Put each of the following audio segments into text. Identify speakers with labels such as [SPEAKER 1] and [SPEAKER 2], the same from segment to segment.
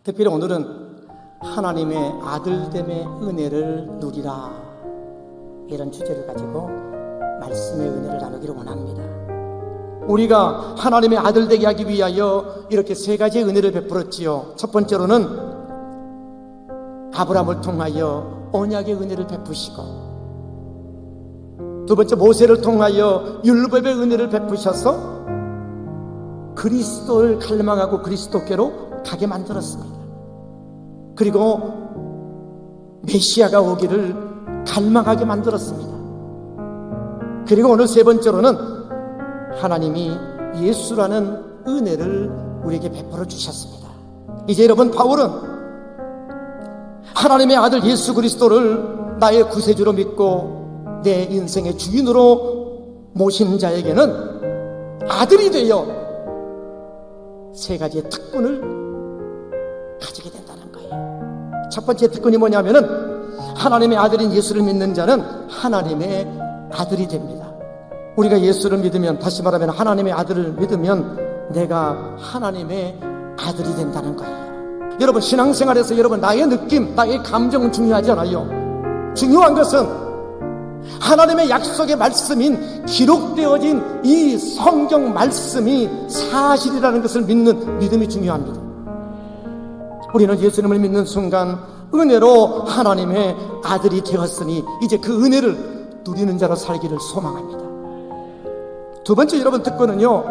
[SPEAKER 1] 특별히 오늘은 하나님의 아들됨의 은혜를 누리라, 이런 주제를 가지고 말씀의 은혜를 나누기를 원합니다. 우리가 하나님의 아들 되게 하기 위하여 이렇게 세 가지의 은혜를 베풀었지요. 첫 번째로는 아브라함을 통하여 언약의 은혜를 베푸시고, 두 번째 모세를 통하여 율법의 은혜를 베푸셔서 그리스도를 갈망하고 그리스도께로 가게 만들었습니다. 그리고 메시아가 오기를 갈망하게 만들었습니다. 그리고 오늘 세 번째로는 하나님이 예수라는 은혜를 우리에게 베풀어 주셨습니다. 이제 여러분, 바울은 하나님의 아들 예수 그리스도를 나의 구세주로 믿고 내 인생의 주인으로 모신 자에게는 아들이 되어 세 가지의 특권을 가지게 된다는 거예요. 첫 번째 특권이 뭐냐면은 하나님의 아들인 예수를 믿는 자는 하나님의 아들이 됩니다. 우리가 예수를 믿으면, 다시 말하면 하나님의 아들을 믿으면 내가 하나님의 아들이 된다는 거예요. 여러분, 신앙생활에서 여러분, 나의 느낌, 나의 감정은 중요하지 않아요. 중요한 것은 하나님의 약속의 말씀인 기록되어진 이 성경 말씀이 사실이라는 것을 믿는 믿음이 중요합니다. 우리는 예수님을 믿는 순간 은혜로 하나님의 아들이 되었으니 이제 그 은혜를 누리는 자로 살기를 소망합니다. 두 번째 여러분 특권은요,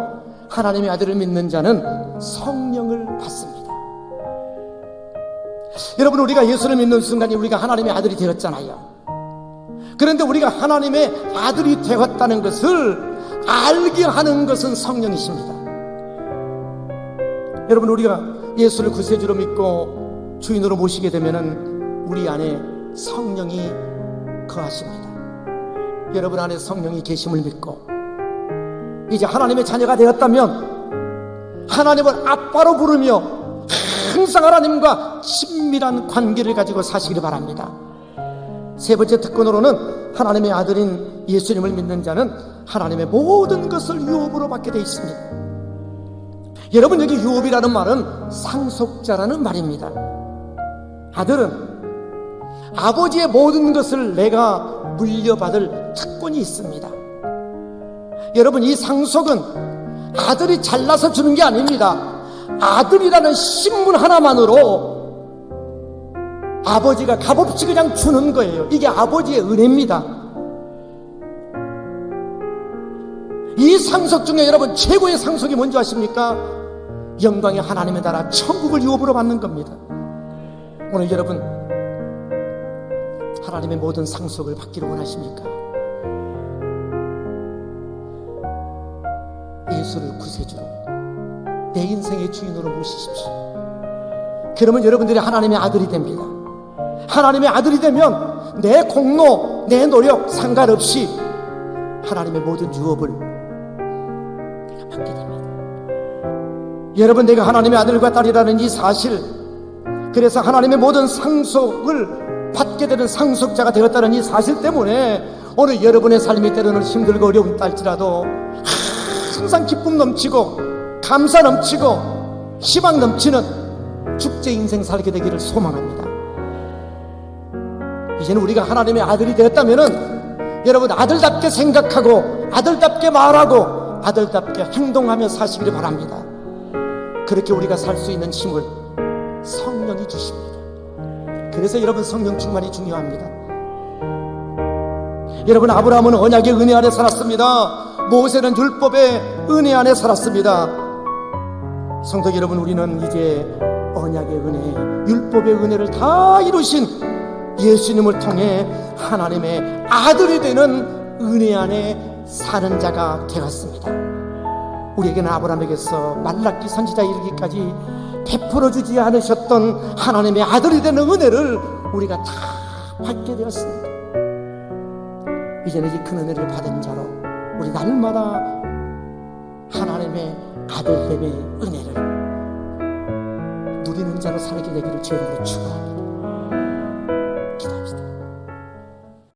[SPEAKER 1] 하나님의 아들을 믿는 자는 성령을 받습니다. 여러분, 우리가 예수를 믿는 순간에 우리가 하나님의 아들이 되었잖아요. 그런데 우리가 하나님의 아들이 되었다는 것을 알게 하는 것은 성령이십니다. 여러분, 우리가 예수를 구세주로 믿고 주인으로 모시게 되면은 우리 안에 성령이 거하십니다. 여러분 안에 성령이 계심을 믿고 이제 하나님의 자녀가 되었다면 하나님을 아빠로 부르며 항상 하나님과 친밀한 관계를 가지고 사시기를 바랍니다. 세 번째 특권으로는 하나님의 아들인 예수님을 믿는 자는 하나님의 모든 것을 유업으로 받게 되어 있습니다. 여러분, 여기 유업이라는 말은 상속자라는 말입니다. 아들은 아버지의 모든 것을 내가 물려받을 특권이 있습니다. 여러분, 이 상속은 아들이 잘나서 주는 게 아닙니다. 아들이라는 신분 하나만으로 아버지가 값없이 그냥 주는 거예요. 이게 아버지의 은혜입니다. 이 상속 중에 여러분, 최고의 상속이 뭔지 아십니까? 영광의 하나님의 나라 천국을 유업으로 받는 겁니다. 오늘 여러분, 하나님의 모든 상속을 받기를 원하십니까? 예수를 구세주로 내 인생의 주인으로 모시십시오. 그러면 여러분들이 하나님의 아들이 됩니다. 하나님의 아들이 되면 내 공로, 내 노력 상관없이 하나님의 모든 유업을 내가 받게 됩니다. 여러분, 내가 하나님의 아들과 딸이라는 이 사실, 그래서 하나님의 모든 상속을 받게 되는 상속자가 되었다는 이 사실 때문에 오늘 여러분의 삶이 때로는 힘들고 어려운 딸지라도 항상 기쁨 넘치고 감사 넘치고 희망 넘치는 축제 인생 살게 되기를 소망합니다. 이제는 우리가 하나님의 아들이 되었다면은 여러분, 아들답게 생각하고 아들답게 말하고 아들답게 행동하며 사시기를 바랍니다. 그렇게 우리가 살 수 있는 힘을 성령이 주십니다. 그래서 여러분, 성령 충만이 중요합니다. 여러분, 아브라함은 언약의 은혜 안에 살았습니다. 모세는 율법의 은혜 안에 살았습니다. 성도 여러분, 우리는 이제 언약의 은혜, 율법의 은혜를 다 이루신 예수님을 통해 하나님의 아들이 되는 은혜 안에 사는 자가 되었습니다. 우리에게는 아브라함에게서 말라기 선지자 이르기까지 베풀어 주지 않으셨던 하나님의 아들이 되는 은혜를 우리가 다 받게 되었습니다. 이제는 이 큰 은혜를 받은 자로 우리 날마다 하나님의 아들됨의 은혜를 누리는 자로 살게 되기를 주님으로 축원합니다.